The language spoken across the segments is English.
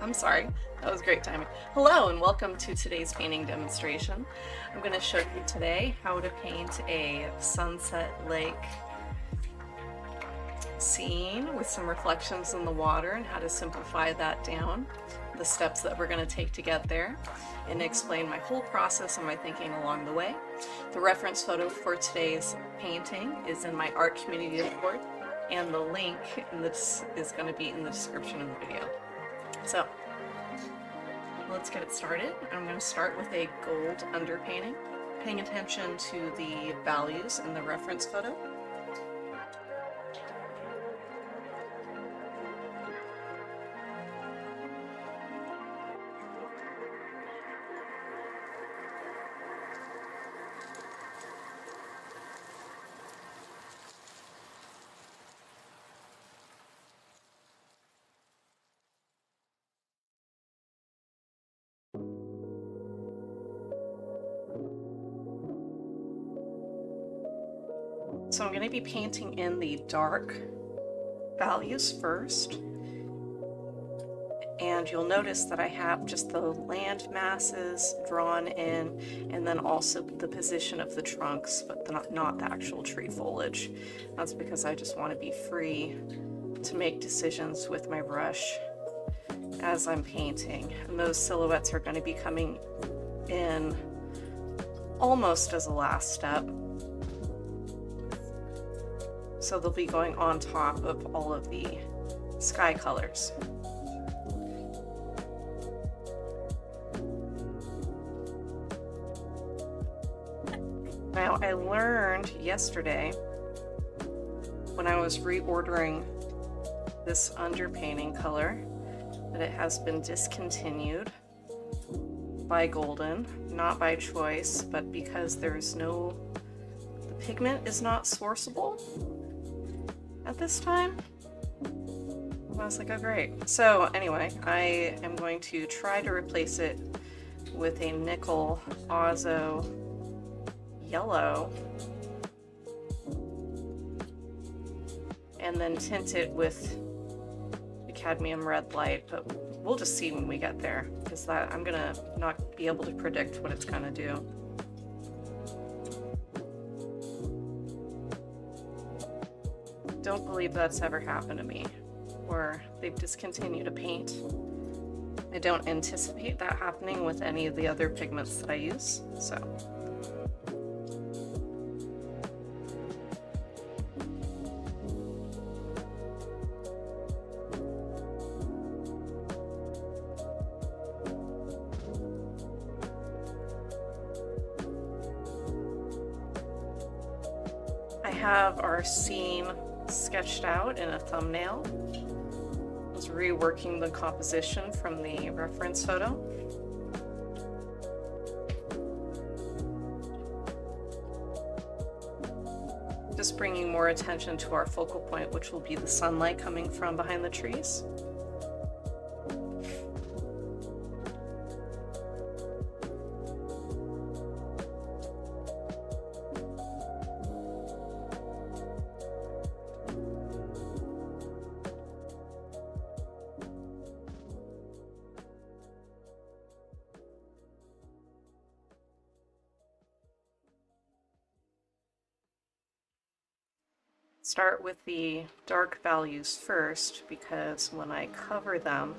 I'm sorry, that was great timing. Hello and welcome to today's painting demonstration. I'm going to show you today how to paint a sunset lake scene with some reflections in the water and how to simplify that down, the steps that we're going to take to get there, and explain my whole process and my thinking along the way. The reference photo for today's painting is in my art community report, and the link in this is going to be in the description of the video. So let's get it started. I'm going to start with a gold underpainting, paying attention to the values in the reference photo. So I'm going to be painting in the dark values first, and you'll notice that I have just the land masses drawn in, and then also the position of the trunks, but not the actual tree foliage. That's because I just want to be free to make decisions with my brush as I'm painting, and those silhouettes are going to be coming in almost as a last step. So they'll be going on top of all of the sky colors. Now, I learned yesterday when I was reordering this underpainting color that it has been discontinued by Golden, not by choice, but because there's the pigment is not sourceable at this time. I was like, oh great. So anyway, I am going to try to replace it with a nickel Ozo yellow and then tint it with the cadmium red light, but we'll just see when we get there, because I'm gonna not be able to predict what it's gonna do. Don't believe that's ever happened to me, or they've discontinued a paint. I don't anticipate that happening with any of the other pigments that I use, so. I have our scene sketched out in a thumbnail. I was reworking the composition from the reference photo. Just bringing more attention to our focal point, which will be the sunlight coming from behind the trees. Start with the dark values first, because when I cover them,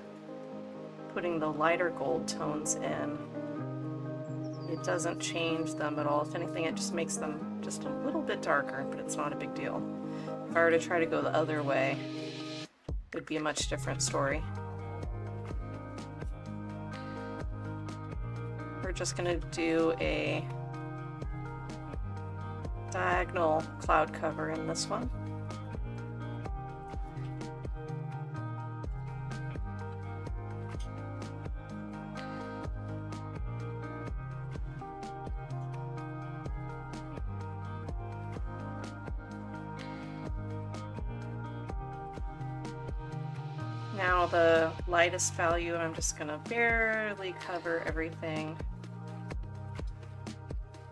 putting the lighter gold tones in, it doesn't change them at all. If anything, it just makes them just a little bit darker, but it's not a big deal. If I were to try to go the other way, it would be a much different story. We're just going to do a diagonal cloud cover in this one. Now the lightest value, I'm just going to barely cover everything.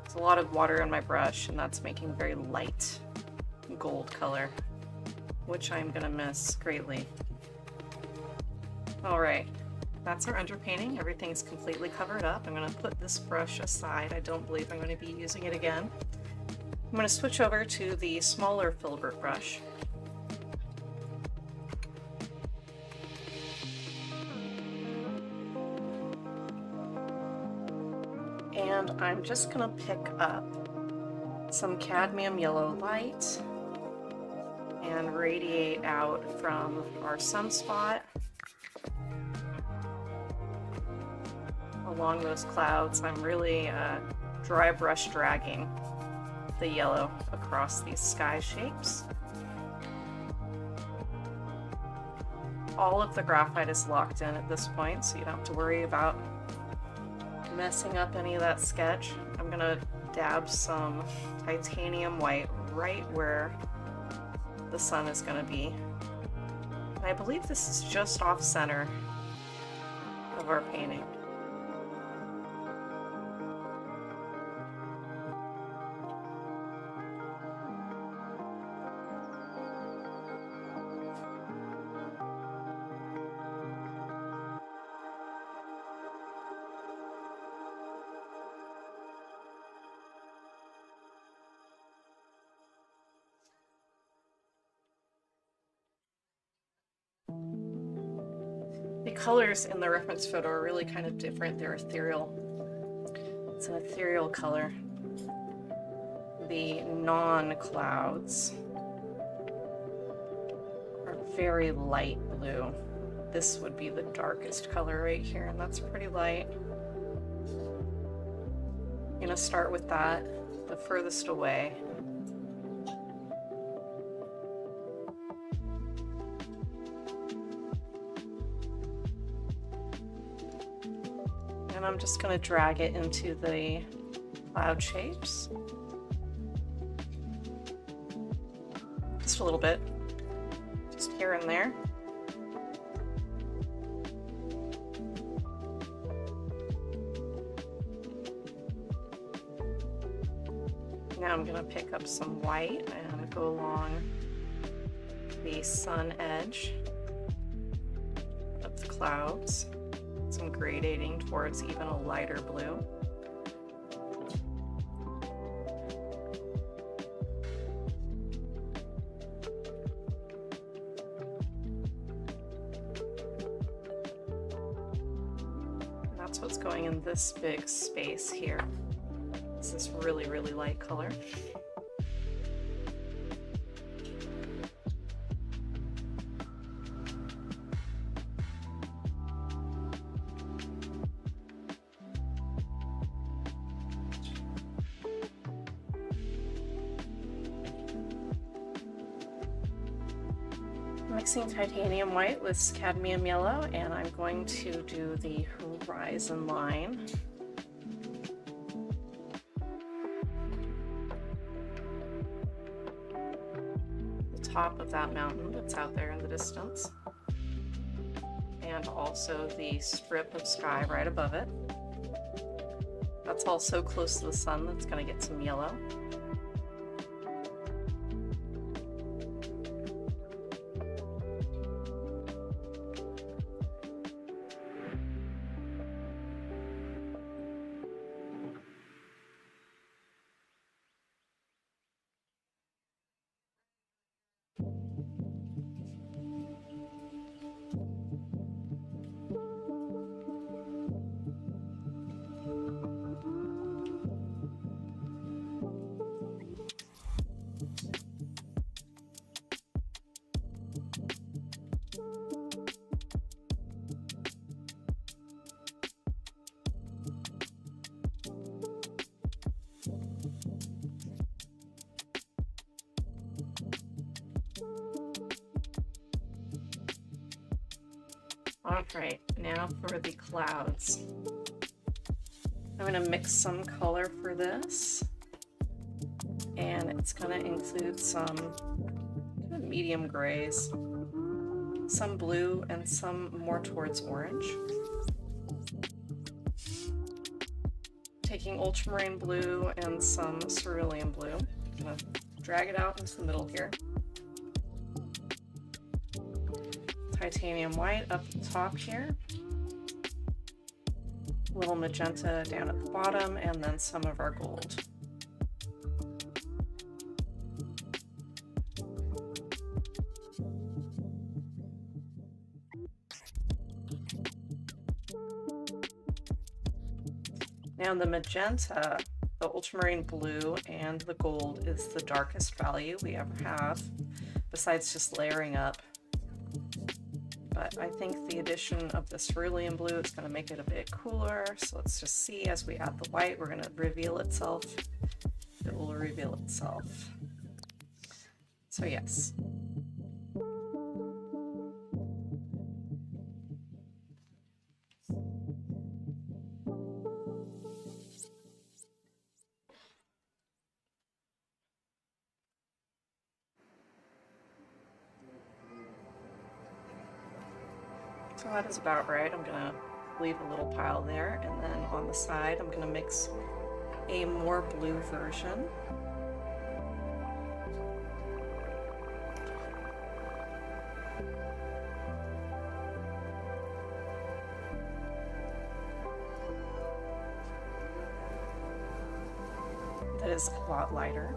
There's a lot of water in my brush, and that's making very light gold color, which I'm going to miss greatly. All right, that's our underpainting. Everything's completely covered up. I'm going to put this brush aside. I don't believe I'm going to be using it again. I'm going to switch over to the smaller filbert brush. And I'm just going to pick up some cadmium yellow light and radiate out from our sunspot along those clouds. I'm really dry brush dragging the yellow across these sky shapes. All of the graphite is locked in at this point, so you don't have to worry about messing up any of that sketch. I'm gonna dab some titanium white right where the sun is gonna be. And I believe this is just off center of our painting. The colors in the reference photo are really kind of different. They're ethereal. It's an ethereal color. The non-clouds are very light blue. This would be the darkest color right here, and that's pretty light. I'm gonna start with that, the furthest away. And I'm just going to drag it into the cloud shapes. Just a little bit, just here and there. Now I'm going to pick up some white and go along the sun edge of the clouds. Some gradating towards even a lighter blue. And that's what's going in this big space here. This is really, really light color. Mixing titanium white with cadmium yellow, and I'm going to do the horizon line. The top of that mountain that's out there in the distance. And also the strip of sky right above it. That's also close to the sun, that's going to get some yellow. Alright, now for the clouds. I'm going to mix some color for this, and it's going to include some kind of medium grays, some blue, and some more towards orange. Taking ultramarine blue and some cerulean blue, I'm going to drag it out into the middle here. Titanium white up the top here. little magenta down at the bottom, and then some of our gold. Now the magenta, the ultramarine blue, and the gold is the darkest value we ever have, besides just layering up. But I think the addition of the cerulean blue is going to make it a bit cooler. So let's just see, as we add the white, we're going to reveal itself. It will reveal itself. So yes. So that is about right. I'm gonna leave a little pile there, and then on the side I'm gonna mix a more blue version. That is a lot lighter.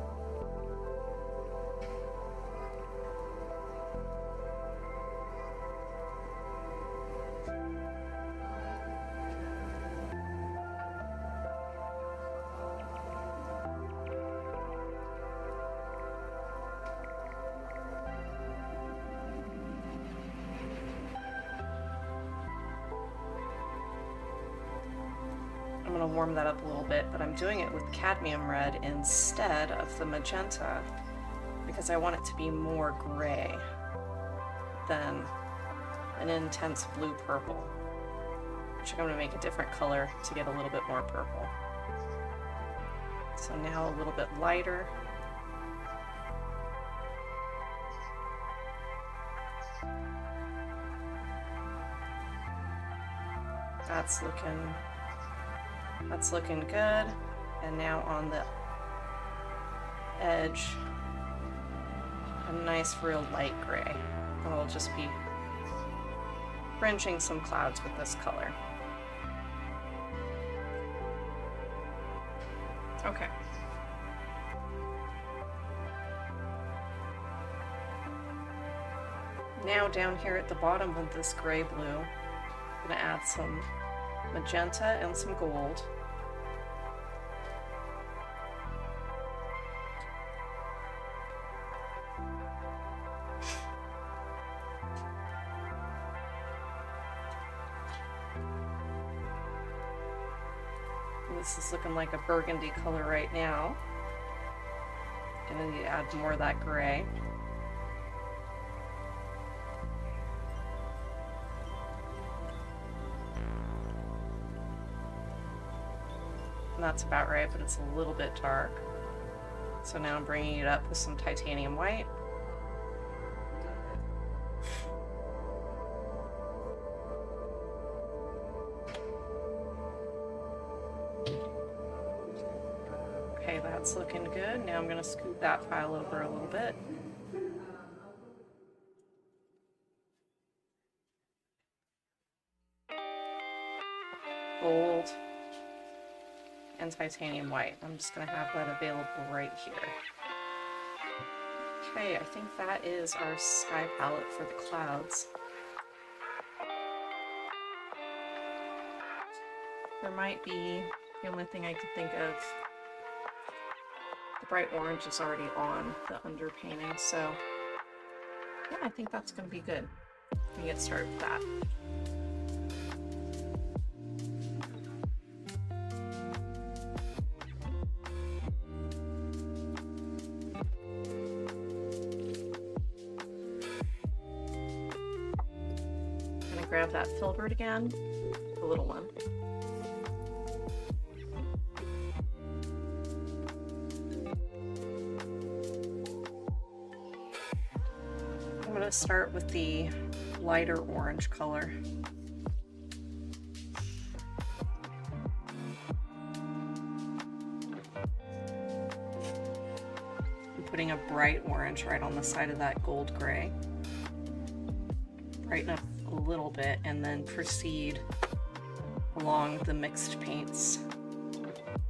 I'm going to warm that up a little bit, but I'm doing it with cadmium red instead of the magenta because I want it to be more gray than an intense blue purple, which I'm going to make a different color to get a little bit more purple. So now a little bit lighter. That's looking good. And now on the edge, a nice real light gray. And we'll just be fringing some clouds with this color. Okay. Now down here at the bottom of this gray blue, I'm going to add some magenta and some gold. This is looking like a burgundy color right now. Gonna need to add more of that gray. And that's about right, but it's a little bit dark. So now I'm bringing it up with some titanium white. Okay, that's looking good. Now I'm going to scoot that pile over a little bit. Gold and titanium white. I'm just going to have that available right here. Okay, I think that is our sky palette for the clouds. There might be, the only thing I could think of, the bright orange is already on the underpainting, so yeah, I think that's going to be good. We get started with that. I'm going to grab that filbert again, the little one. I'm going to start with the lighter orange color. I'm putting a bright orange right on the side of that gold gray. Brighten up a little bit and then proceed along the mixed paints,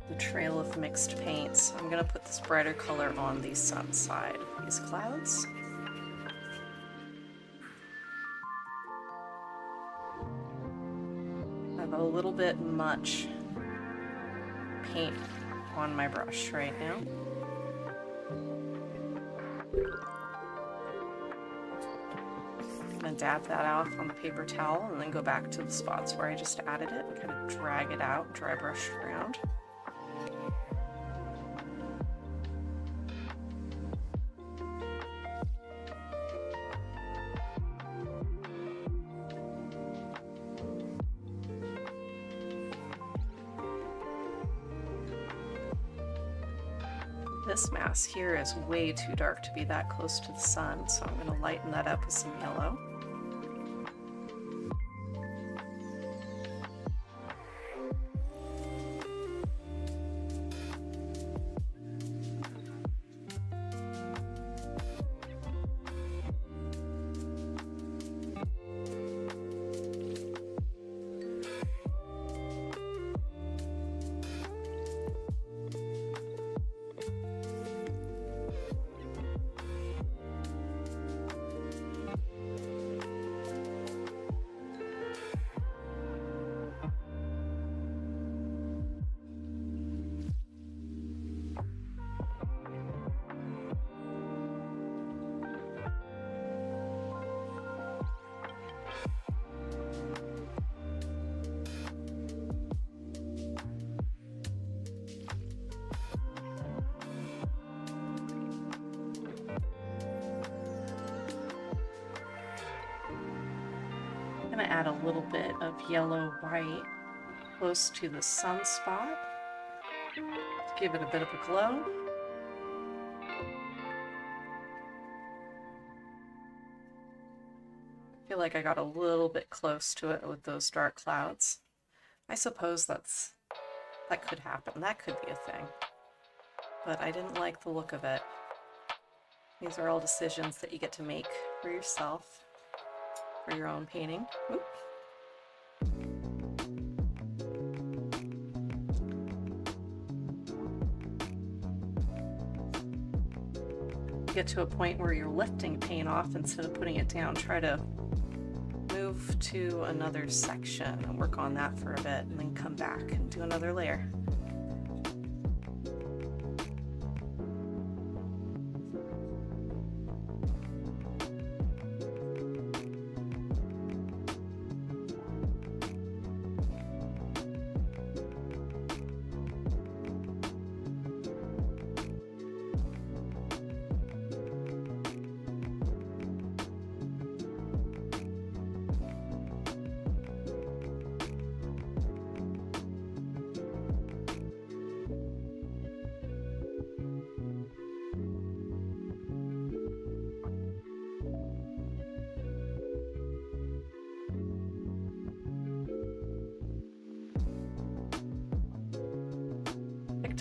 the trail of mixed paints. I'm gonna put this brighter color on the sun side of these clouds. I have a little bit much paint on my brush right now. I'm gonna dab that off on the paper towel and then go back to the spots where I just added it and kind of drag it out, dry brush around. This mass here is way too dark to be that close to the sun, so I'm going to lighten that up with some yellow. I'm going to add a little bit of yellow-white close to the sunspot to give it a bit of a glow. I feel like I got a little bit close to it with those dark clouds. I suppose that could happen. That could be a thing. But I didn't like the look of it. These are all decisions that you get to make for yourself, for your own painting. Oop. Get to a point where you're lifting paint off instead of putting it down. Try to move to another section and work on that for a bit and then come back and do another layer.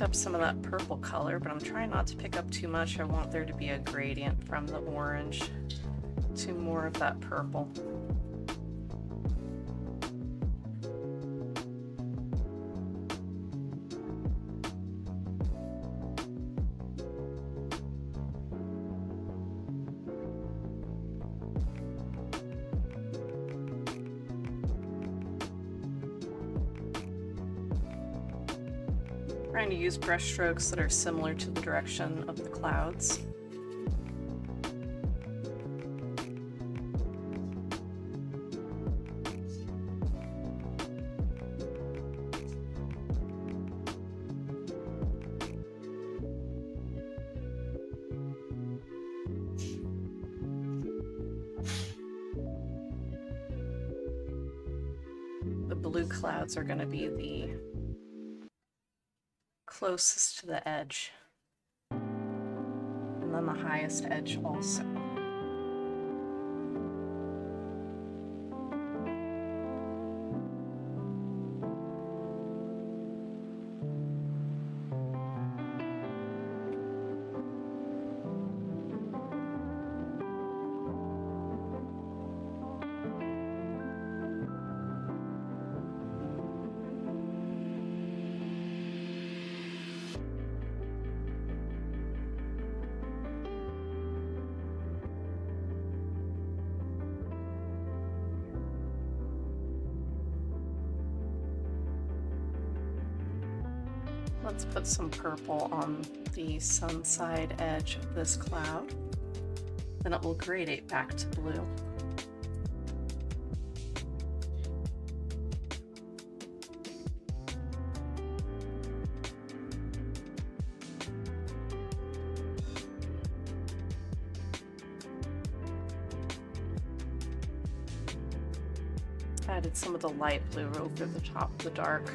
Up some of that purple color, but I'm trying not to pick up too much. I want there to be a gradient from the orange to more of that purple. Trying to use brush strokes that are similar to the direction of the clouds. The blue clouds are going to be the closest to the edge, and then the highest edge also. Let's put some purple on the sun side edge of this cloud. Then it will gradate back to blue. Added some of the light blue over the top of the dark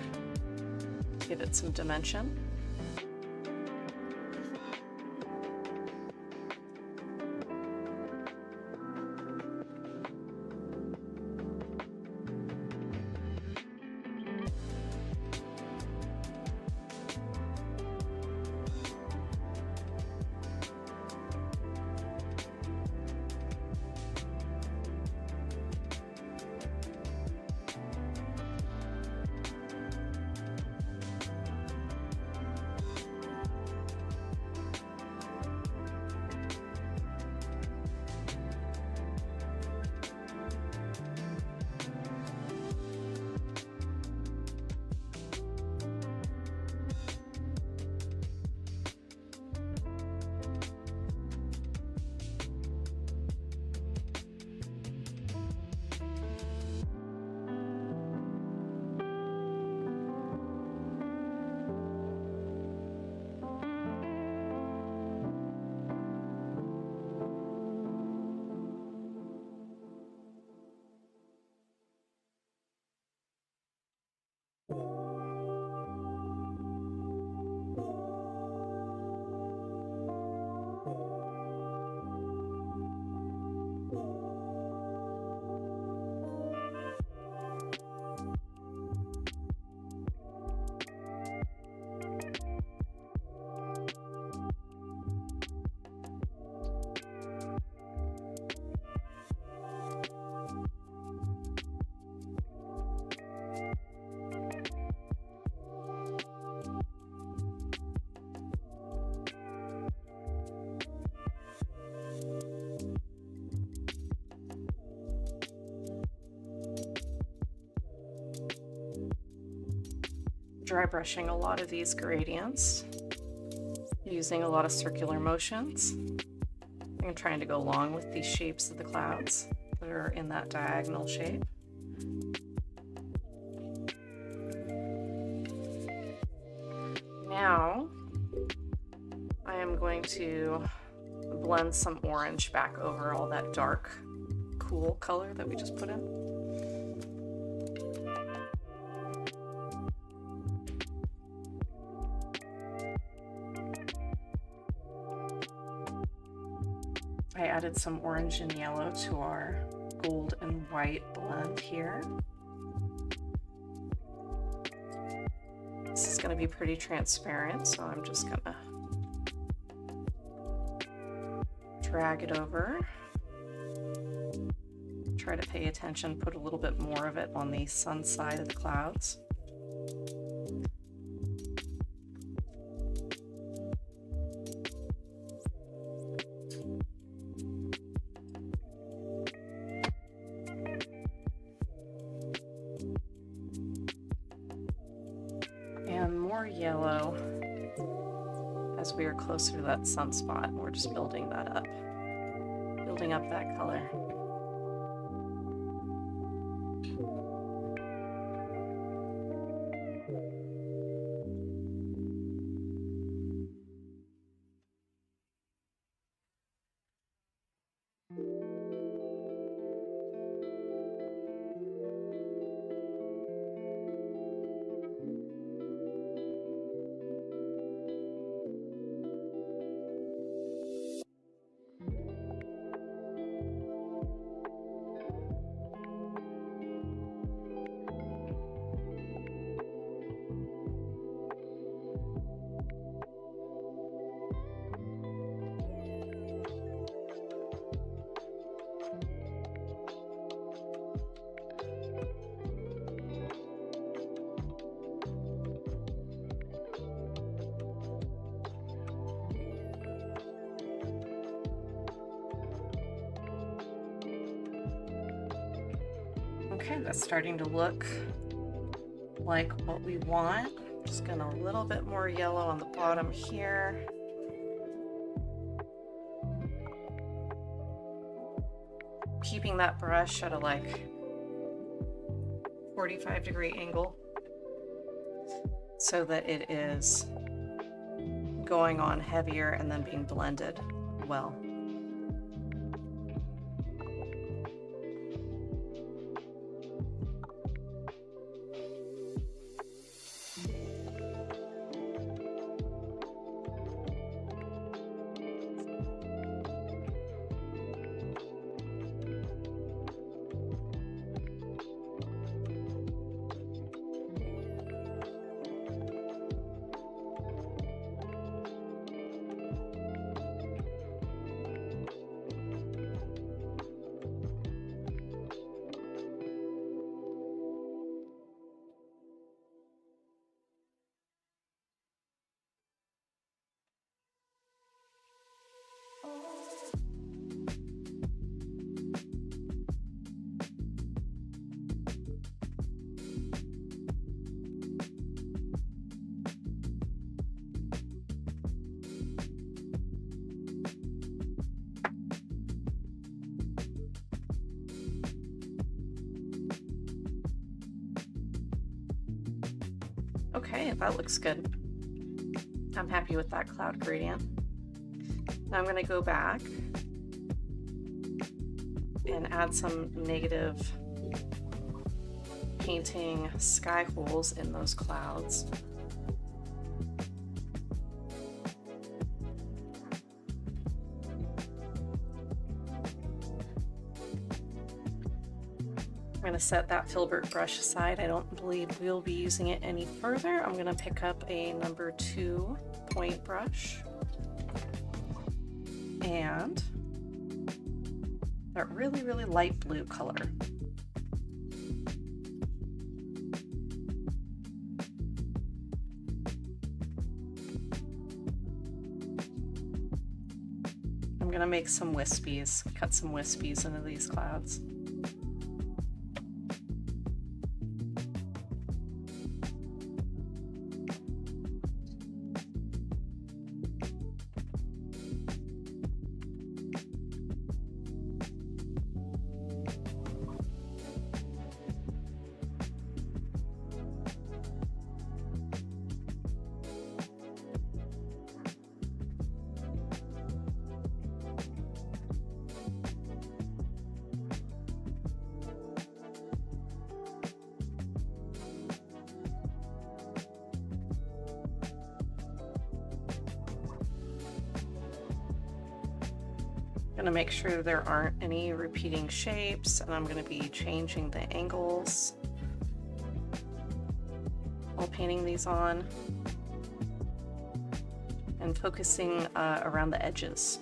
to give it some dimension. Dry brushing a lot of these gradients, using a lot of circular motions. I'm trying to go along with these shapes of the clouds that are in that diagonal shape. Now I am going to blend some orange back over all that dark, cool color that we just put in. I added some orange and yellow to our gold and white blend here. This is going to be pretty transparent, so I'm just going to drag it over. Try to pay attention, put a little bit more of it on the sun side of the clouds. And more yellow as we are closer to that sunspot. We're just building that up, building up that color. Okay, that's starting to look like what we want. Just gonna a little bit more yellow on the bottom here. Keeping that brush at a like 45-degree angle so that it is going on heavier and then being blended well. Okay, that looks good. I'm happy with that cloud gradient. Now I'm going to go back and add some negative painting sky holes in those clouds. I'm going to set that filbert brush aside. I don't believe we'll be using it any further. I'm going to pick up a number 2 point brush and that really, really light blue color. I'm going to make some wispies, cut some wispies into these clouds. Going to make sure there aren't any repeating shapes, and I'm going to be changing the angles while painting these on and focusing around the edges.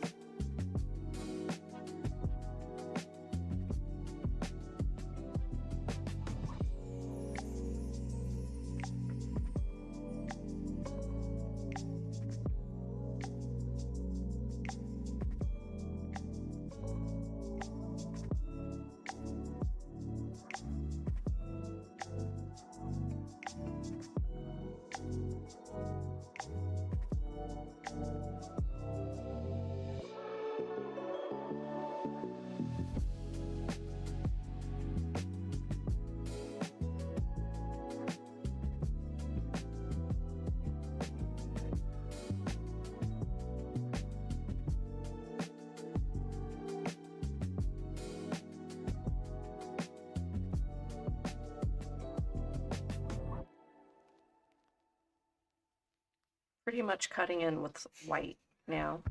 Pretty much cutting in with white now.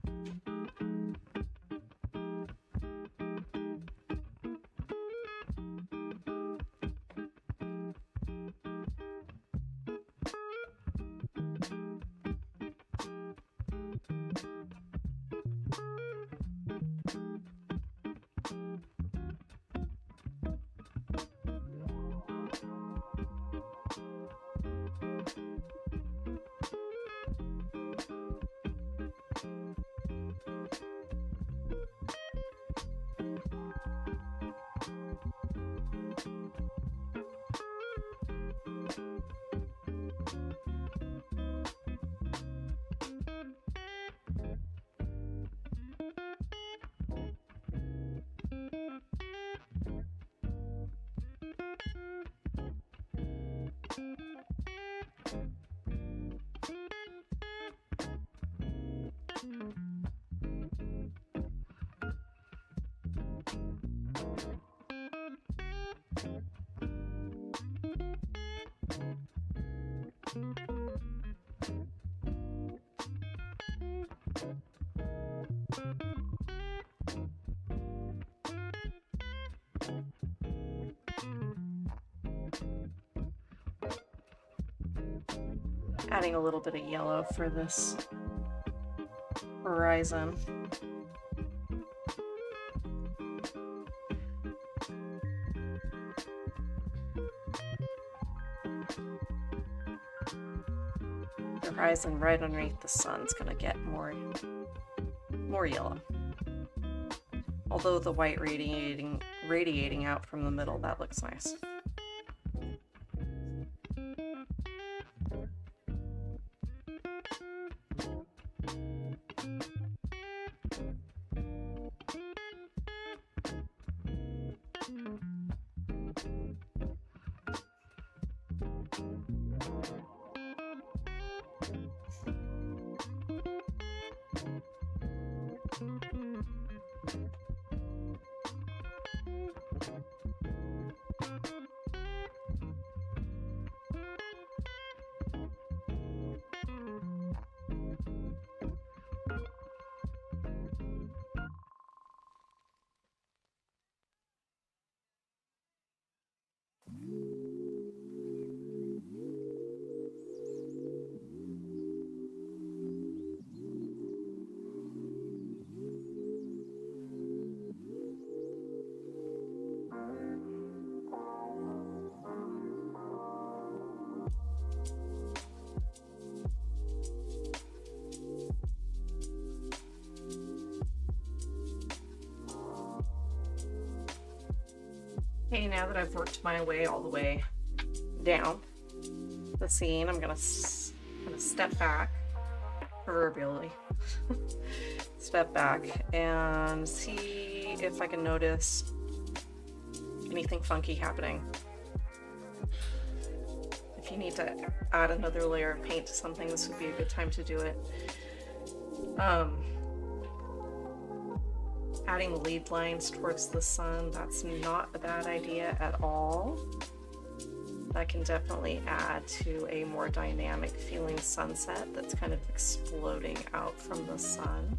Adding a little bit of yellow for this horizon. The horizon right underneath the sun's gonna get more yellow. Although the white radiating out from the middle, that looks nice. Okay, now that I've worked my way all the way down the scene, I'm gonna step back, proverbially, step back and see if I can notice anything funky happening. If you need to add another layer of paint to something, this would be a good time to do it. Adding lead lines towards the sun, that's not a bad idea at all. That can definitely add to a more dynamic feeling sunset that's kind of exploding out from the sun.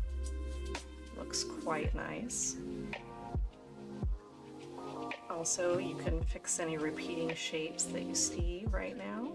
Looks quite nice. Also, you can fix any repeating shapes that you see right now.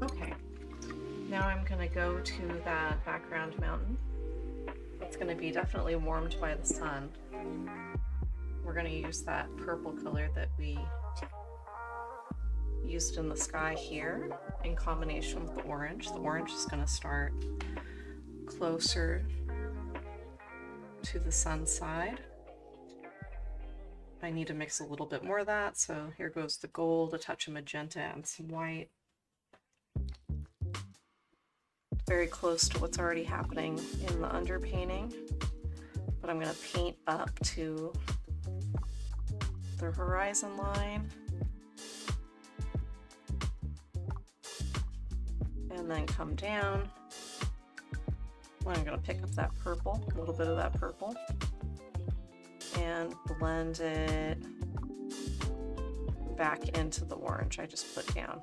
Okay, now I'm going to go to that background mountain. It's going to be definitely warmed by the sun. We're going to use that purple color that we used in the sky here in combination with the orange. The orange is going to start closer to the sun side. I need to mix a little bit more of that, so here goes the gold, a touch of magenta, and some white. Very close to what's already happening in the underpainting, but I'm going to paint up to the horizon line and then come down I'm going to pick up that purple, a little bit of that purple, and blend it back into the orange I just put down.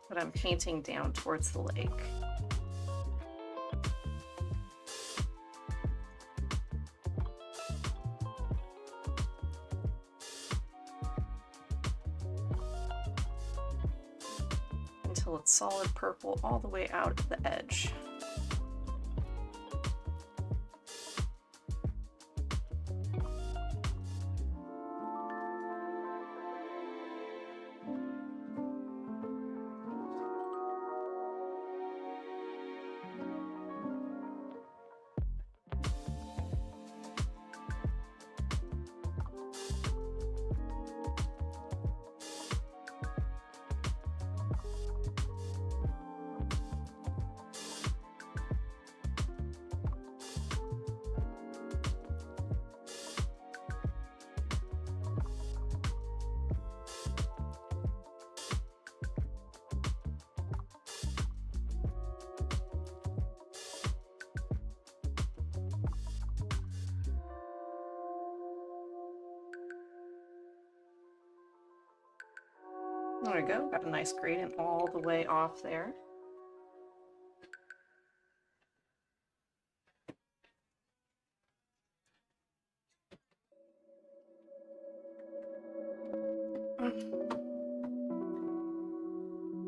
But I'm painting down towards the lake. Until it's solid purple all the way out to the edge. There we go, got a nice gradient all the way off there.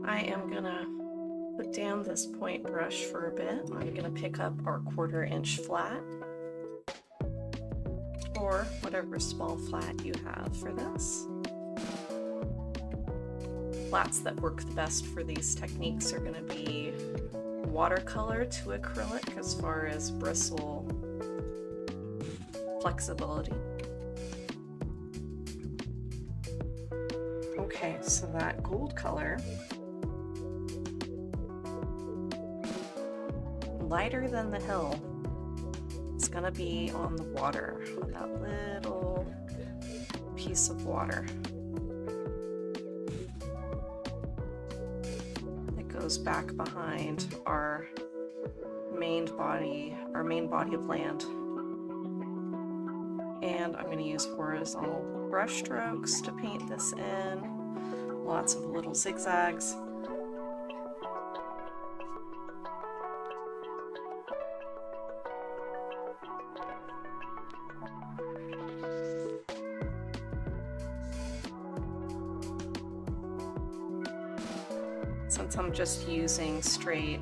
I am gonna put down this point brush for a bit. I'm gonna pick up our 1/4 inch flat, or whatever small flat you have for this. Flats that work the best for these techniques are going to be watercolor to acrylic as far as bristle flexibility. Okay, so that gold color, lighter than the hill, it's going to be on the water, on that little piece of water. Goes back behind our main body of land. And I'm going to use horizontal brush strokes to paint this in. Lots of little zigzags. Since I'm just using straight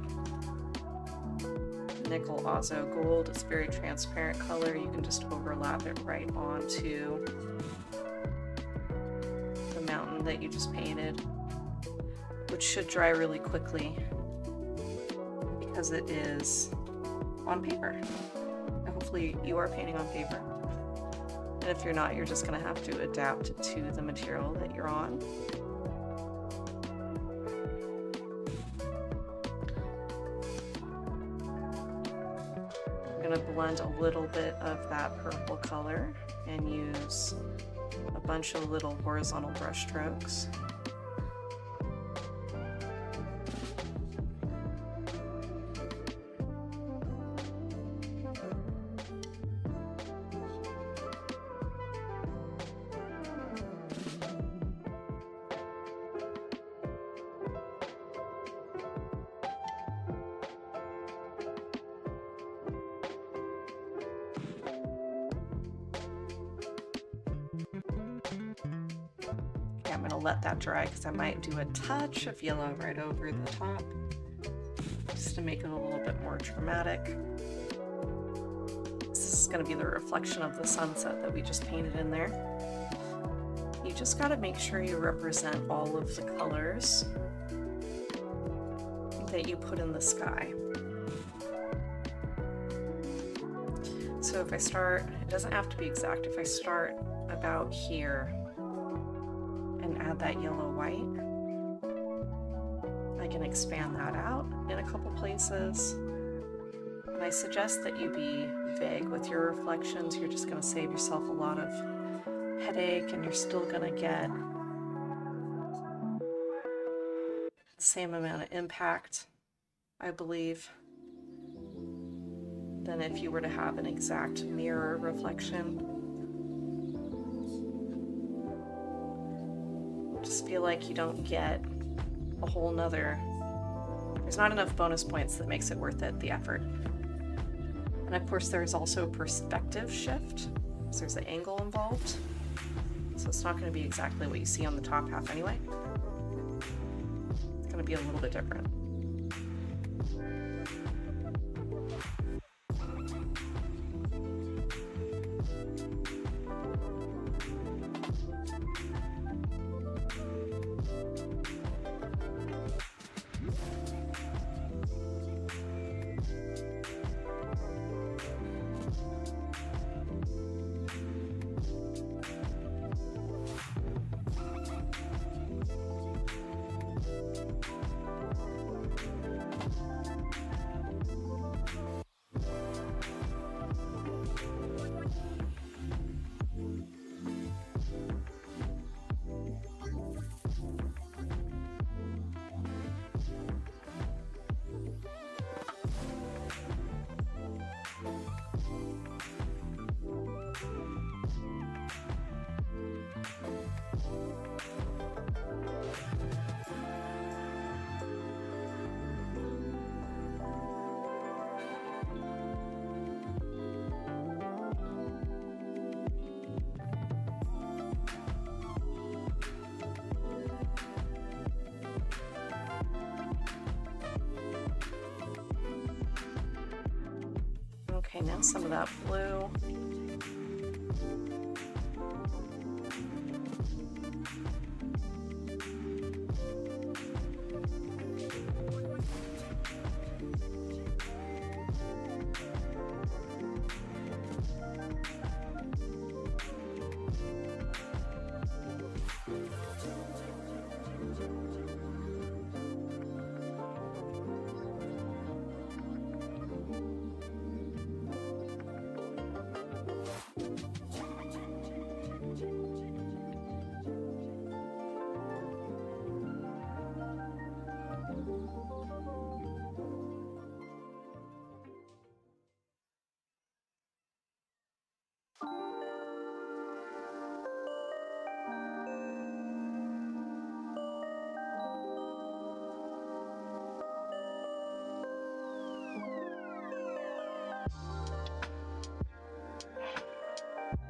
nickel Azo gold, it's very transparent color, you can just overlap it right onto the mountain that you just painted, which should dry really quickly because it is on paper. And hopefully you are painting on paper. And if you're not, you're just going to have to adapt to the material that you're on. I'm going to blend a little bit of that purple color and use a bunch of little horizontal brush strokes. I'm going to let that dry because I might do a touch of yellow right over the top just to make it a little bit more dramatic. This is going to be the reflection of the sunset that we just painted in there. You just got to make sure you represent all of the colors that you put in the sky. So if I start, it doesn't have to be exact, if I start about here and add that yellow white, can expand that out in a couple places. And I suggest that you be vague with your reflections. You're just going to save yourself a lot of headache, and you're still going to get the same amount of impact, I believe, than if you were to have an exact mirror reflection. Just feel like you don't get a whole nother, there's not enough bonus points that makes it worth it, the effort. And of course there's also perspective shift, so there's the angle involved. So it's not going to be exactly what you see on the top half anyway. It's going to be a little bit different. Okay, now some of that blue.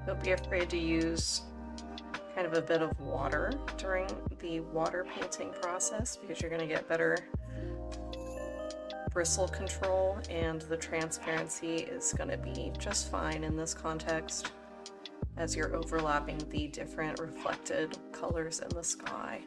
Don't be afraid to use kind of a bit of water during the water painting process, because you're going to get better bristle control, and the transparency is going to be just fine in this context as you're overlapping the different reflected colors in the sky.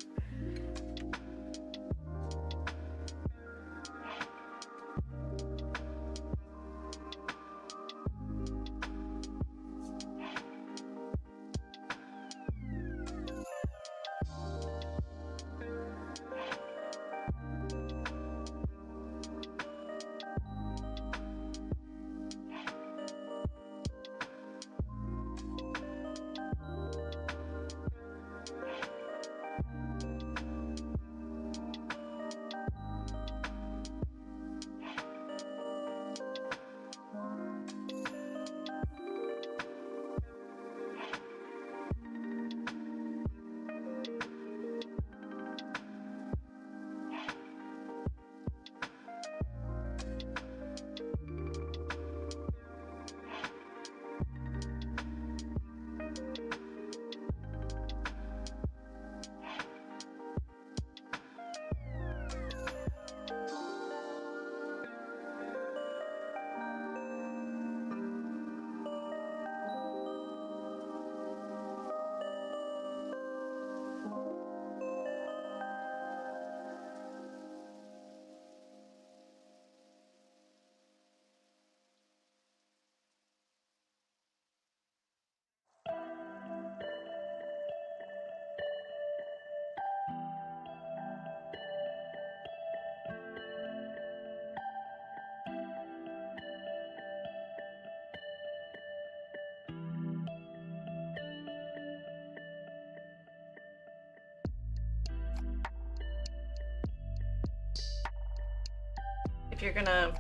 If you're gonna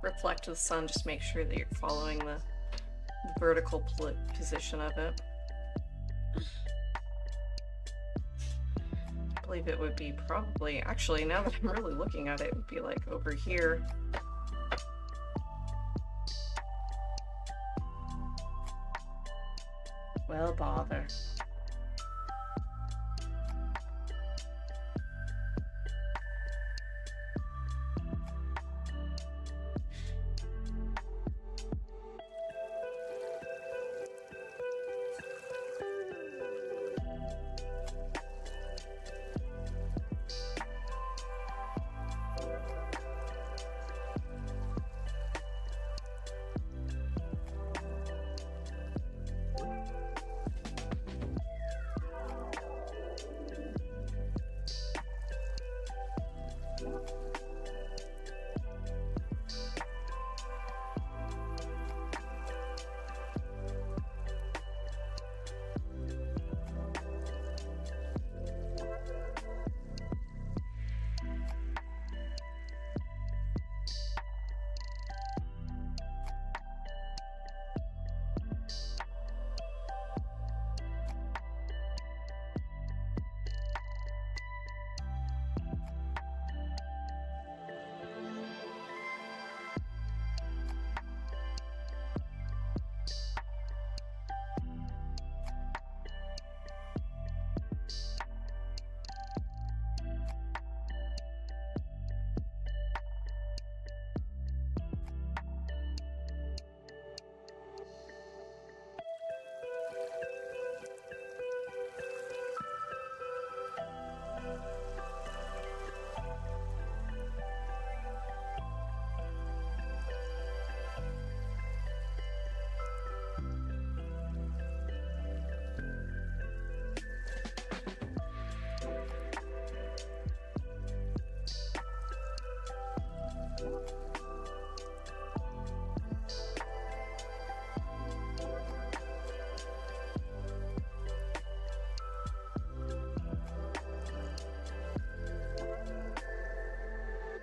reflect the sun, just make sure that you're following the vertical position of it. I believe it would be probably, actually, now that I'm really looking at it, it would be like over here. Well, bother.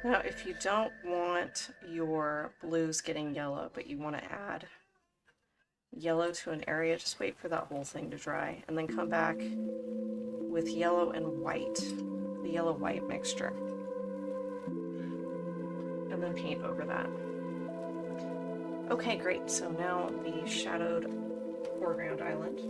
Now, if you don't want your blues getting yellow, but you want to add yellow to an area, just wait for that whole thing to dry and then come back with yellow and white, the yellow-white mixture, and then paint over that. Okay, great. So now the shadowed foreground island.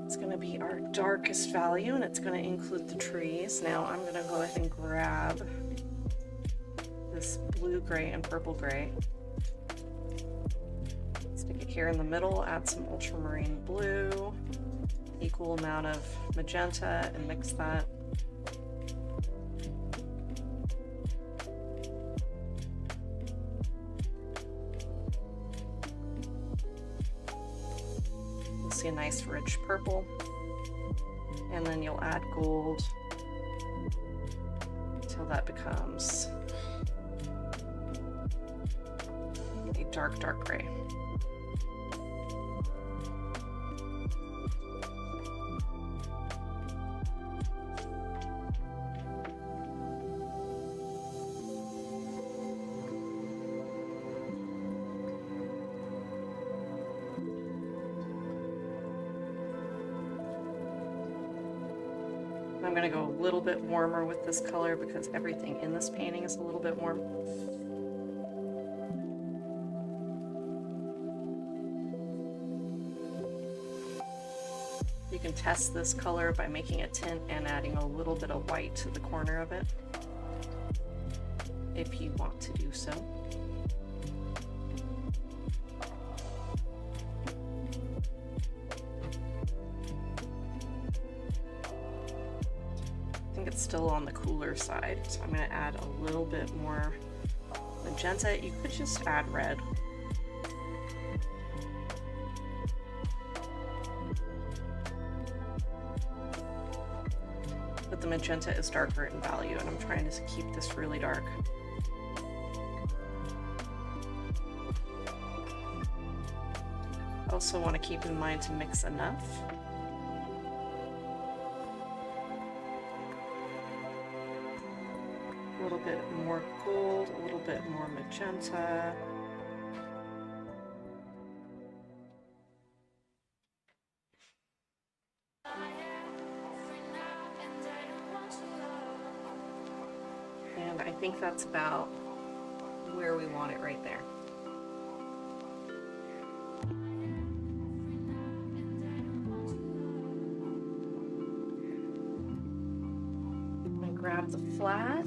It's going to be our darkest value, and it's going to include the trees. Now I'm going to go ahead and grab this blue gray and purple gray. Stick it here in the middle, add some ultramarine blue, equal amount of magenta, and mix that. See a nice rich purple, and then you'll add gold until that becomes a dark gray. I'm going to go a little bit warmer with this color because everything in this painting is a little bit warm. You can test this color by making a tint and adding a little bit of white to the corner of it, if you want to do so. It's still on the cooler side, so I'm going to add a little bit more magenta. You could just add red. But the magenta is darker in value, and I'm trying to keep this really dark. I also want to keep in mind to mix enough. A little bit more gold, a little bit more magenta. And I think that's about where we want it right there. I'm gonna grab the flat.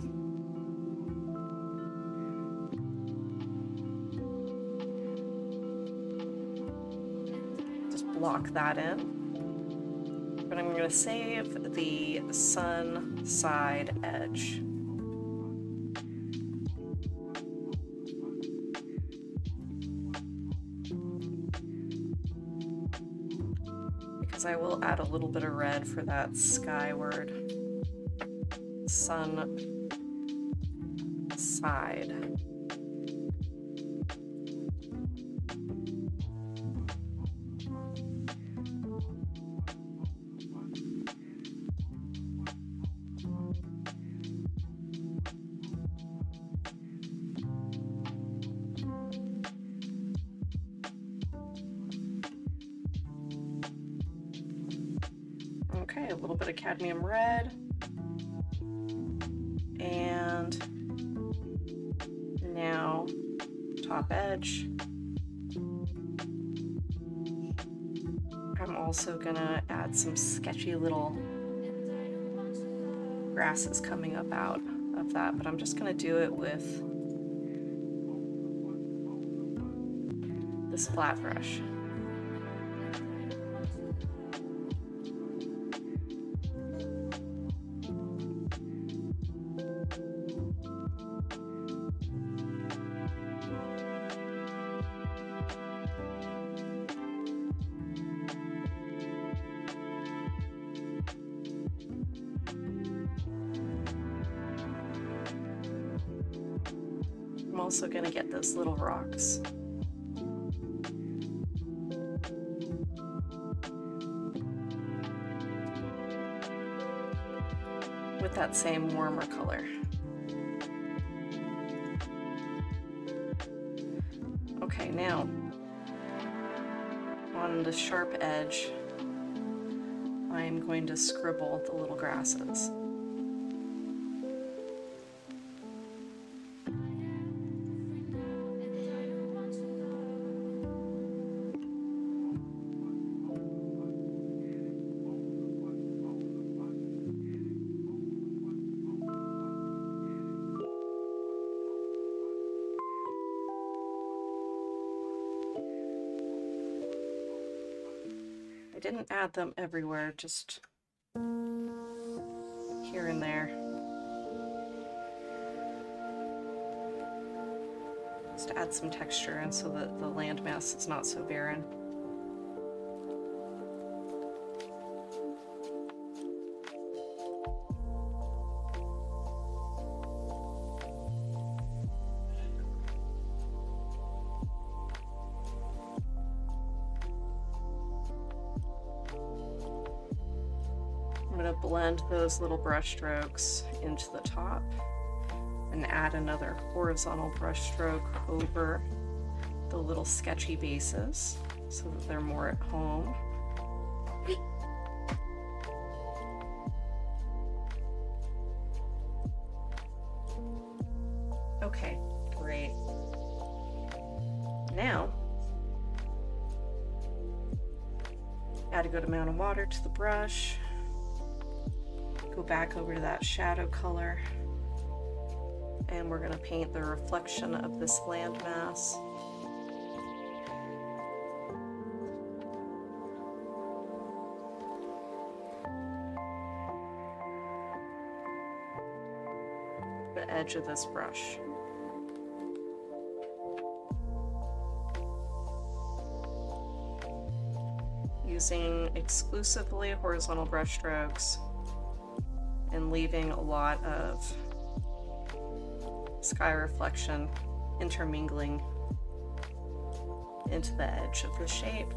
Just block that in. But I'm gonna save the sun side edge. I will add a little bit of red for that skyward sun side. Okay, a little bit of cadmium red, and now top edge. I'm also gonna add some sketchy little grasses coming up out of that, but I'm just gonna do it with this flat brush. I'm also going to get those little rocks. With that same warmer color. Okay, now on the sharp edge, I'm going to scribble the little grasses. I didn't add them everywhere, just here and there. Just to add some texture and so that the landmass is not so barren. I'm going to blend those little brush strokes into the top and add another horizontal brush stroke over the little sketchy bases so that they're more at home. Okay, great. Now, add a good amount of water to the brush. Go back over to that shadow color, and we're going to paint the reflection of this landmass. The edge of this brush. Using exclusively horizontal brush strokes and leaving a lot of sky reflection intermingling into the edge of the shape.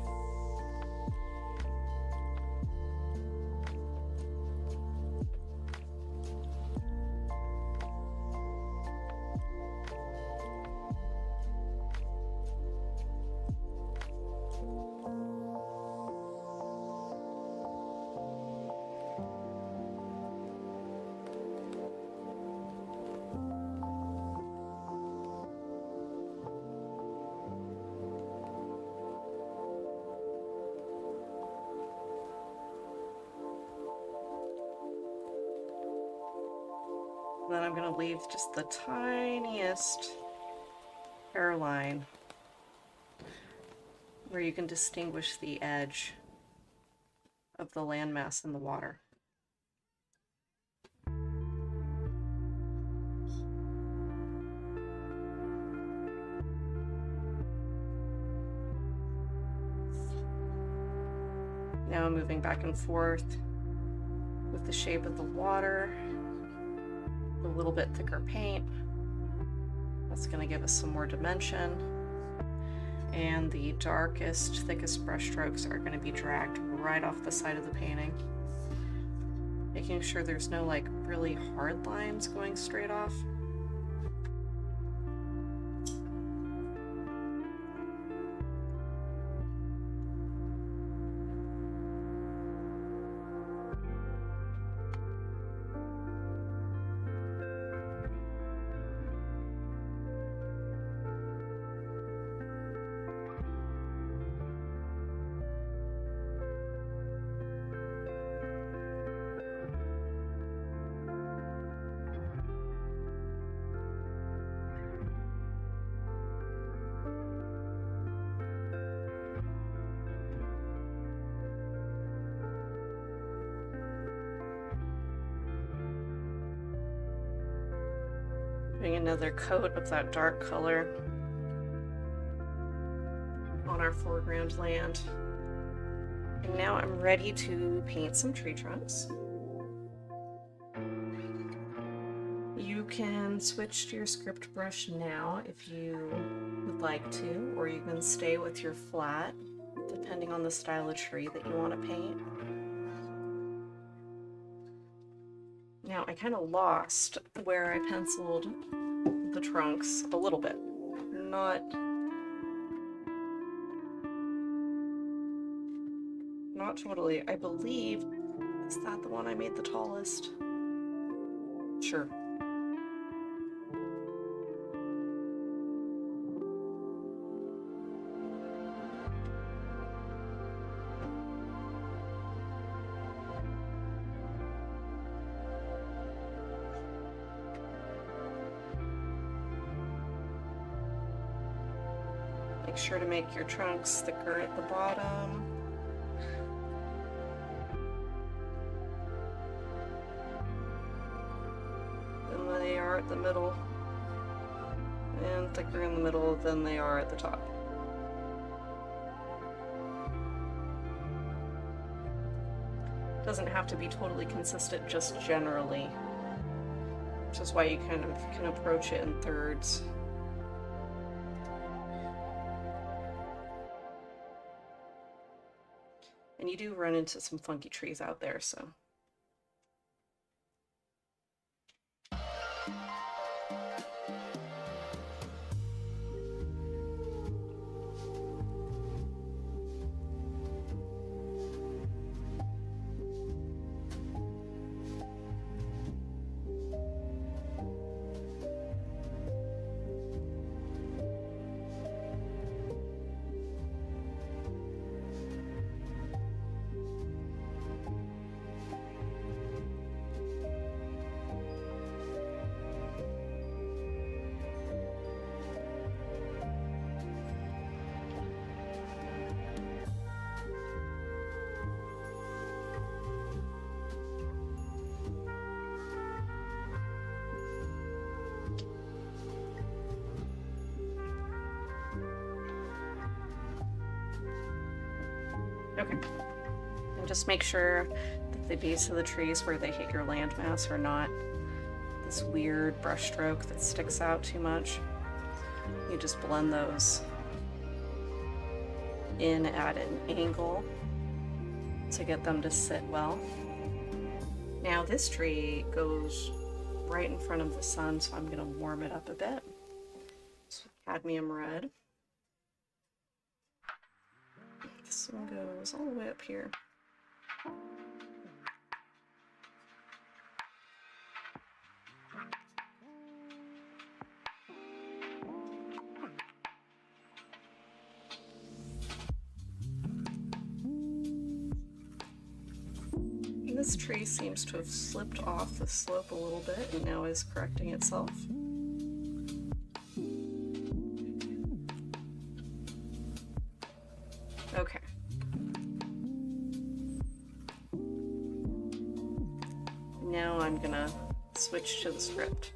And then I'm going to leave just the tiniest hairline where you can distinguish the edge of the landmass in the water. Now I'm moving back and forth with the shape of the water, a little bit thicker paint. That's going to give us some more dimension. And the darkest, thickest brush strokes are going to be dragged right off the side of the painting, making sure there's no like really hard lines going straight off. Putting another coat of that dark color on our foreground land. And now I'm ready to paint some tree trunks. You can switch to your script brush now if you would like to, or you can stay with your flat, depending on the style of tree that you want to paint. Now I kind of lost where I penciled the trunks a little bit. Not totally. I believe, is that the one I made the tallest? Sure. Make sure to make your trunks thicker at the bottom. Than they are at the middle. And thicker in the middle than they are at the top. Doesn't have to be totally consistent, just generally. Which is why you kind of can approach it in thirds. And you do run into some funky trees out there, so. Okay. And just make sure that the base of the trees where they hit your landmass are not this weird brush stroke that sticks out too much. You just blend those in at an angle to get them to sit well. Now this tree goes right in front of the sun, so I'm going to warm it up a bit. So cadmium red. This one goes all the way up here. And this tree seems to have slipped off the slope a little bit and now is correcting itself. Okay. Now I'm gonna switch to the script.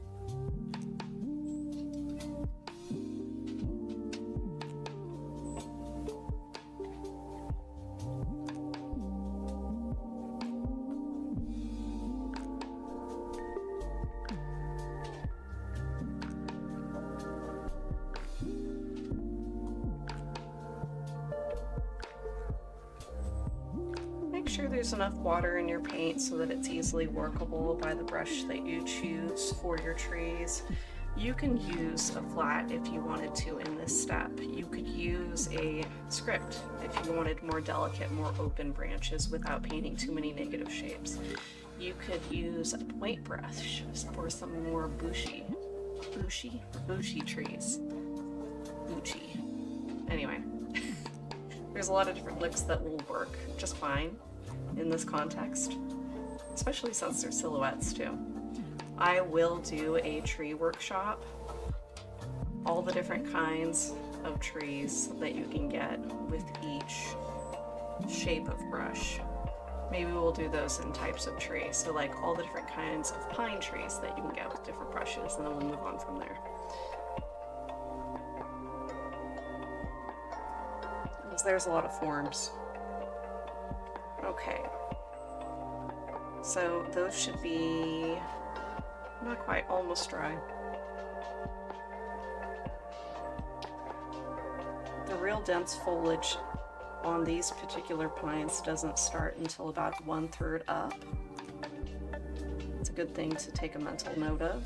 Make sure there's enough water in your paint so that it's easily workable by the brush that you choose for your trees. You can use a flat if you wanted to in this step. You could use a script if you wanted more delicate, more open branches without painting too many negative shapes. You could use a point brush for some more bushy trees. Bushy. Anyway, there's a lot of different looks that will work just fine in this context, especially since they're silhouettes too. I will do a tree workshop, all the different kinds of trees that you can get with each shape of brush. Maybe we'll do those in types of trees, so like all the different kinds of pine trees that you can get with different brushes, and then we'll move on from there. Because there's a lot of forms. Okay, so those should be not quite, almost dry. The real dense foliage on these particular pines doesn't start until about 1/3 up. It's a good thing to take a mental note of.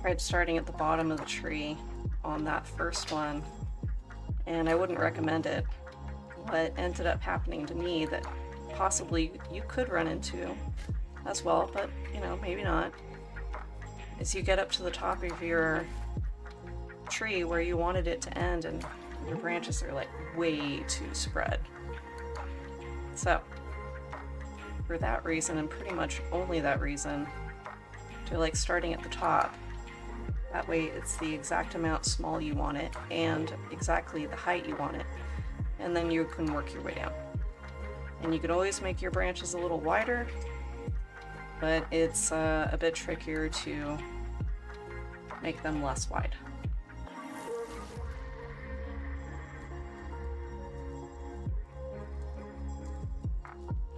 Tried starting at the bottom of the tree on that first one, and I wouldn't recommend it. What ended up happening to me that possibly you could run into as well, but you know, maybe not, is you get up to the top of your tree where you wanted it to end and your branches are like way too spread. So for that reason, and pretty much only that reason, to like starting at the top. That way it's the exact amount small you want it and exactly the height you want it. And then you can work your way down. And you can always make your branches a little wider, but it's a bit trickier to make them less wide.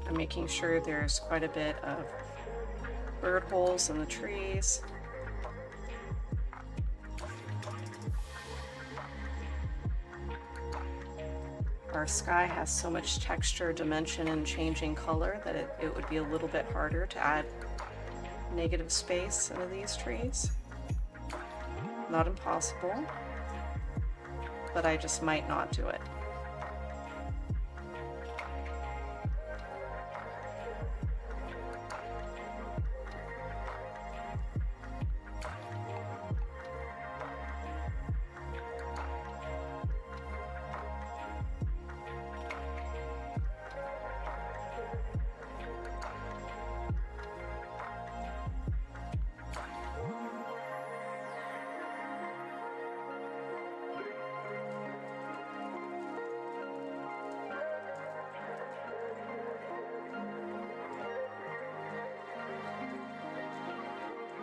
I'm making sure there's quite a bit of bird holes in the trees. Our sky has so much texture, dimension, and changing color that it would be a little bit harder to add negative space into these trees. Not impossible, but I just might not do it.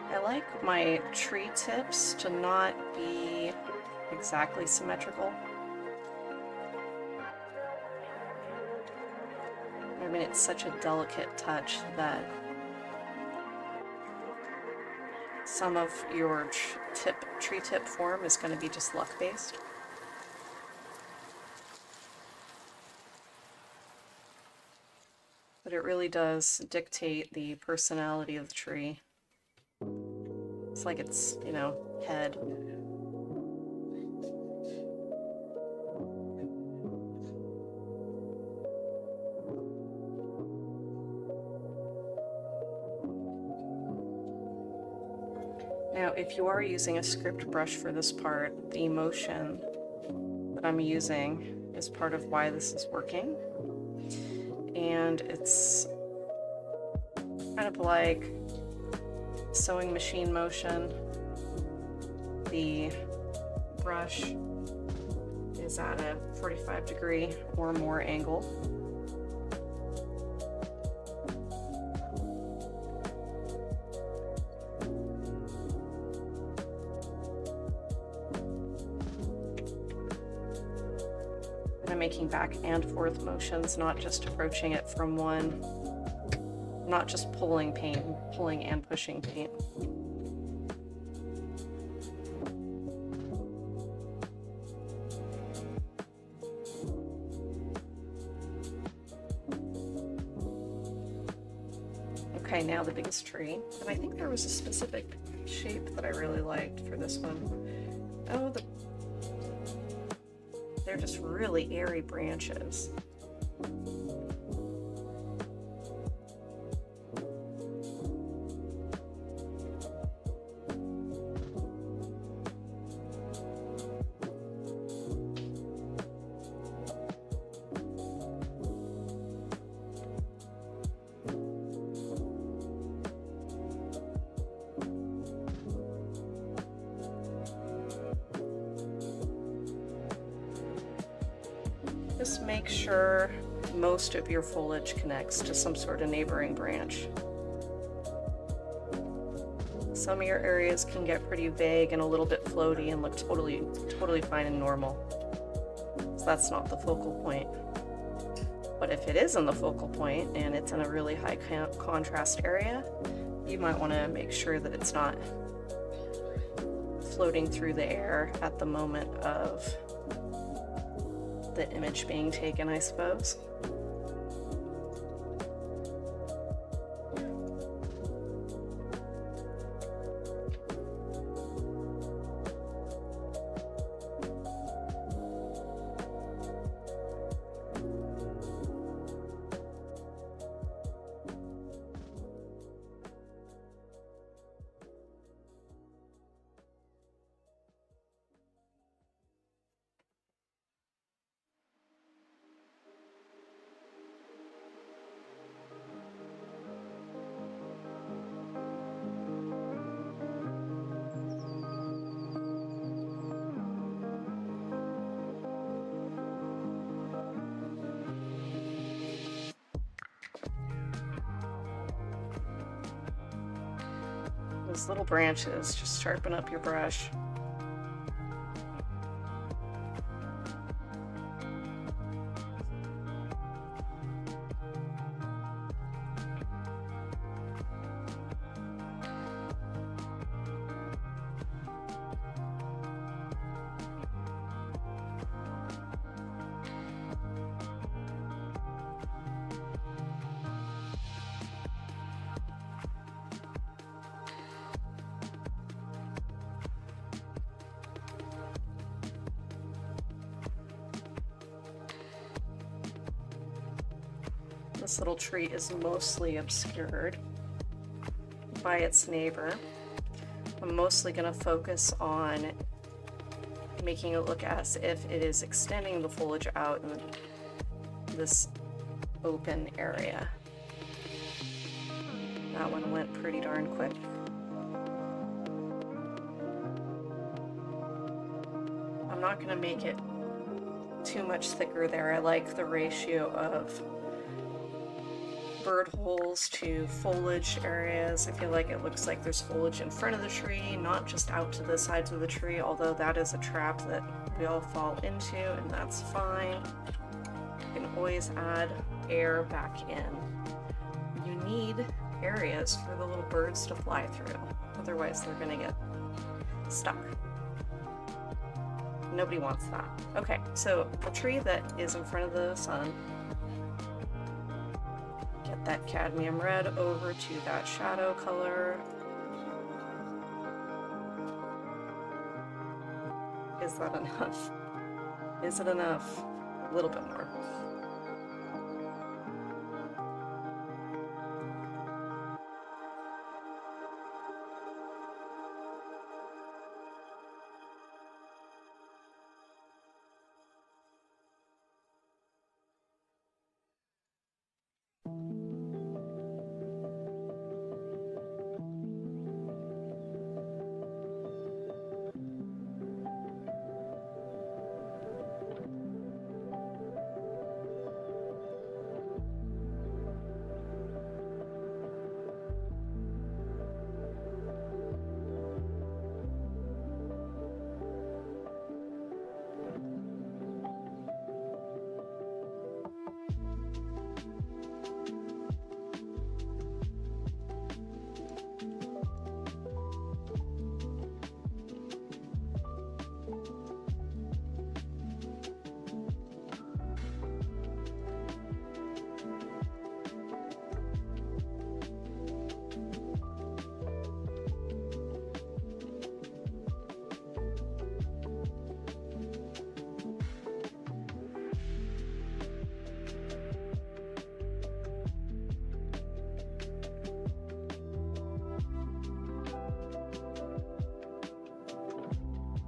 I like my tree tips to not be exactly symmetrical. I mean, it's such a delicate touch that some of your tree tip form is going to be just luck based. But it really does dictate the personality of the tree. It's like its, you know, head. Now, if you are using a script brush for this part, the motion that I'm using is part of why this is working. And it's kind of like sewing machine motion. The brush is at a 45-degree or more angle. And I'm making back and forth motions, not just approaching it from one, not just pulling paint, pulling and pushing paint. Okay, now the biggest tree. And I think there was a specific shape that I really liked for this one. Oh, they're just really airy branches. Just make sure most of your foliage connects to some sort of neighboring branch. Some of your areas can get pretty vague and a little bit floaty and look totally fine and normal. So that's not the focal point. But if it is in the focal point and it's in a really high contrast area, you might want to make sure that it's not floating through the air at the moment of the image being taken, I suppose. Those little branches, just sharpen up your brush. This little tree is mostly obscured by its neighbor. I'm mostly going to focus on making it look as if it is extending the foliage out in this open area. That one went pretty darn quick. I'm not going to make it too much thicker there. I like the ratio of bird holes to foliage areas. I feel like it looks like there's foliage in front of the tree, not just out to the sides of the tree, although that is a trap that we all fall into, and that's fine. You can always add air back in. You need areas for the little birds to fly through, otherwise they're gonna get stuck. Nobody wants that. Okay, so a tree that is in front of the sun, get that cadmium red over to that shadow color. Is that enough? Is it enough? A little bit more.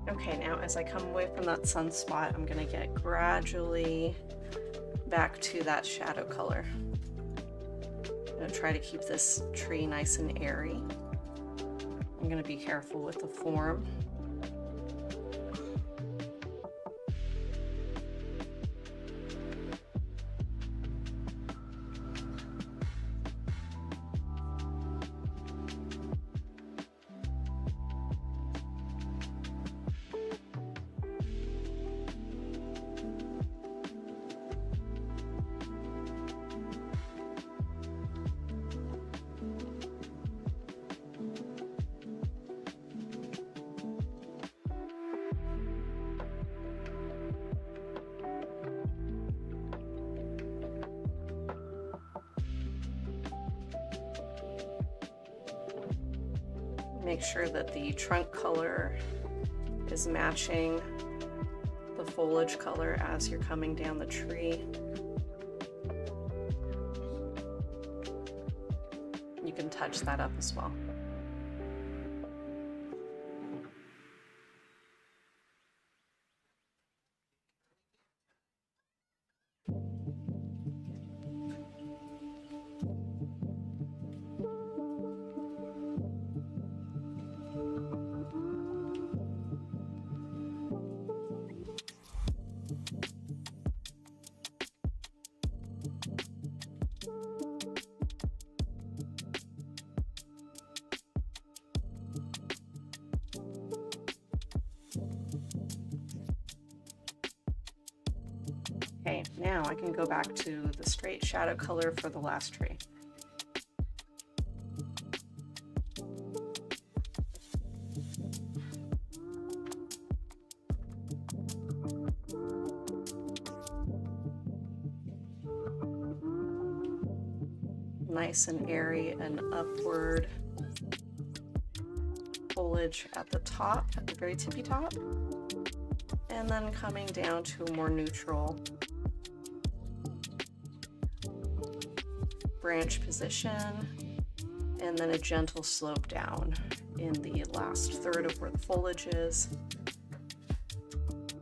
Okay, now as I come away from that sunspot, I'm gonna get gradually back to that shadow color. I'm gonna try to keep this tree nice and airy. I'm gonna be careful with the form. Make sure that the trunk color is matching the foliage color as you're coming down the tree. You can touch that up as well. Okay, now I can go back to the straight shadow color for the last tree. Nice and airy and upward foliage at the top, at the very tippy top, and then coming down to a more neutral branch position, and then a gentle slope down in the last third of where the foliage is.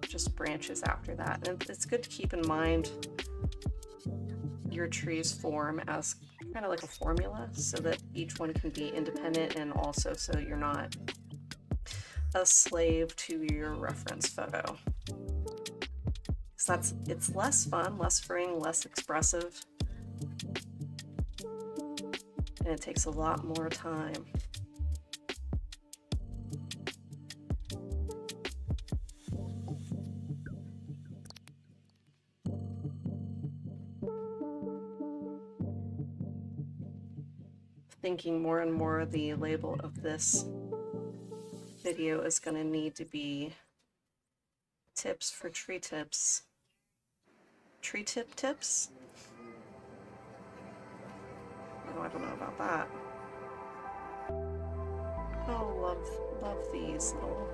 Just branches after that. And it's good to keep in mind your tree's form as kind of like a formula so that each one can be independent, and also so you're not a slave to your reference photo. So it's less fun, less freeing, less expressive, and it takes a lot more time. Thinking more and more the label of this video is going to need to be tips for tree tips. Tree tip tips? Oh, I don't know about that. Oh, love these little.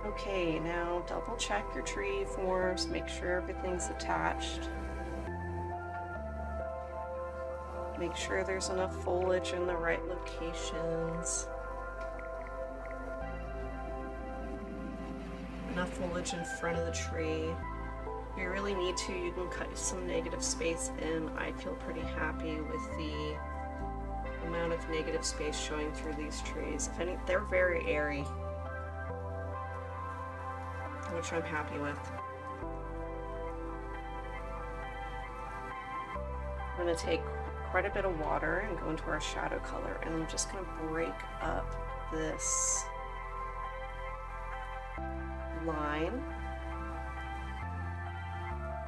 Okay, now double check your tree forms, make sure everything's attached. Make sure there's enough foliage in the right locations. Enough foliage in front of the tree. If you really need to, you can cut some negative space in. I feel pretty happy with the amount of negative space showing through these trees. If any, they're very airy, which I'm happy with. I'm going to take quite a bit of water and go into our shadow color, and I'm just going to break up this line,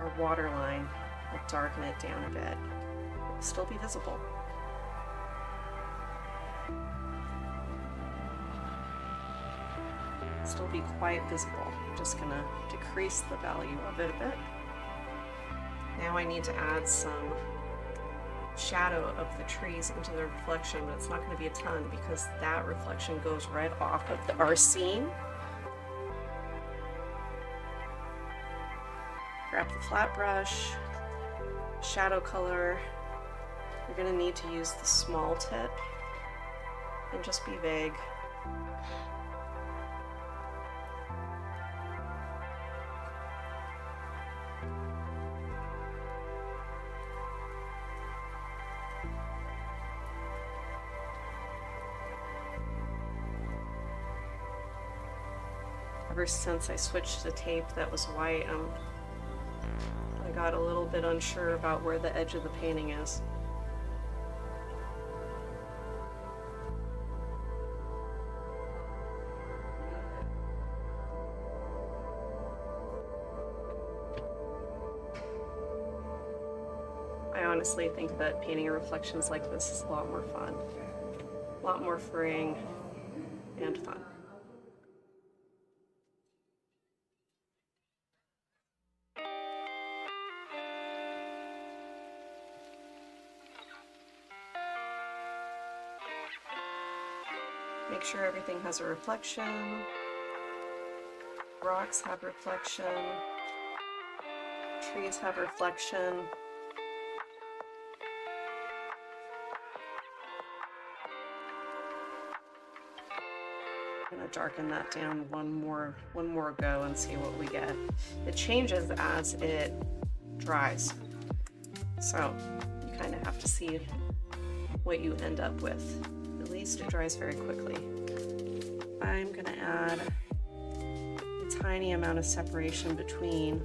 or water line. I'll darken it down a bit. It'll still be visible. Still be quite visible. I'm just gonna decrease the value of it a bit. Now I need to add some shadow of the trees into the reflection, but it's not going to be a ton because that reflection goes right off of our scene. Grab the flat brush, shadow color. You're going to need to use the small tip and just be vague. Ever since I switched to tape that was white, I got a little bit unsure about where the edge of the painting is. I honestly think that painting reflections like this is a lot more fun, a lot more freeing and fun. Make sure everything has a reflection. Rocks have reflection. Trees have reflection. I'm gonna darken that down one more go and see what we get. It changes as it dries, so you kind of have to see what you end up with. At least it dries very quickly. I'm gonna add a tiny amount of separation between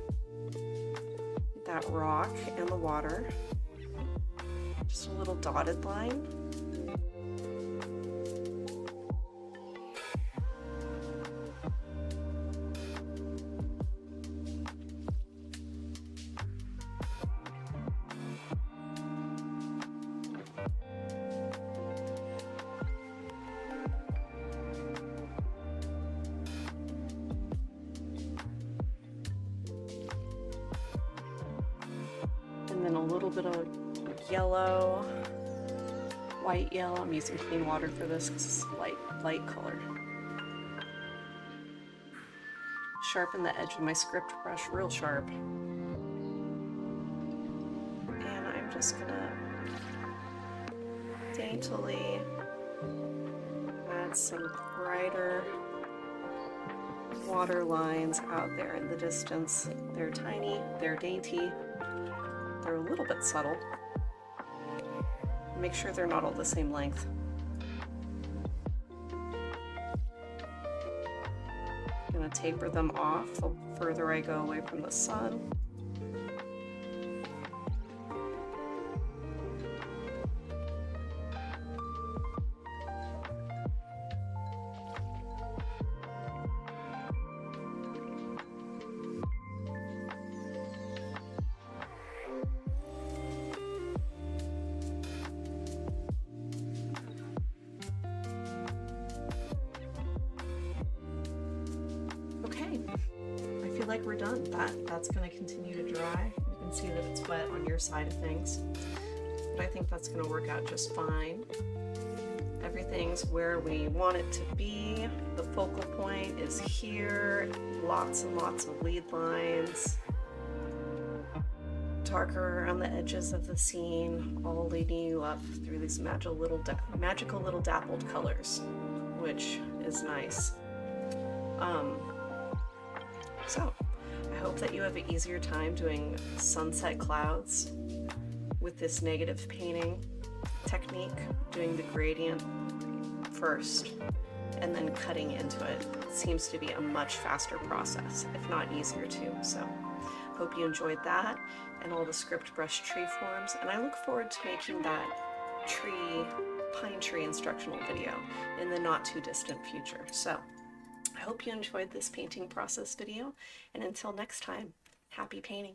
that rock and the water. Just a little dotted line. in a little bit of yellow, white yellow. I'm using clean water for this because it's light color. Sharpen the edge of my script brush real sharp. And I'm just gonna daintily add some brighter water lines out there in the distance. They're tiny, they're dainty, they're a little bit subtle. Make sure they're not all the same length. I'm gonna taper them off the further I go away from the sun. I feel like we're done. That's going to continue to dry. You can see that it's wet on your side of things, but I think that's going to work out just fine. Everything's where we want it to be. The focal point is here. Lots and lots of lead lines. Darker around the edges of the scene, all leading you up through these magical little dappled colors, which is nice. So I hope that you have an easier time doing sunset clouds with this negative painting technique, doing the gradient first and then cutting into it. It seems to be a much faster process, if not easier too. So hope you enjoyed that and all the script brush tree forms, and I look forward to making that pine tree instructional video in the not too distant future. So I hope you enjoyed this painting process video, and until next time, happy painting.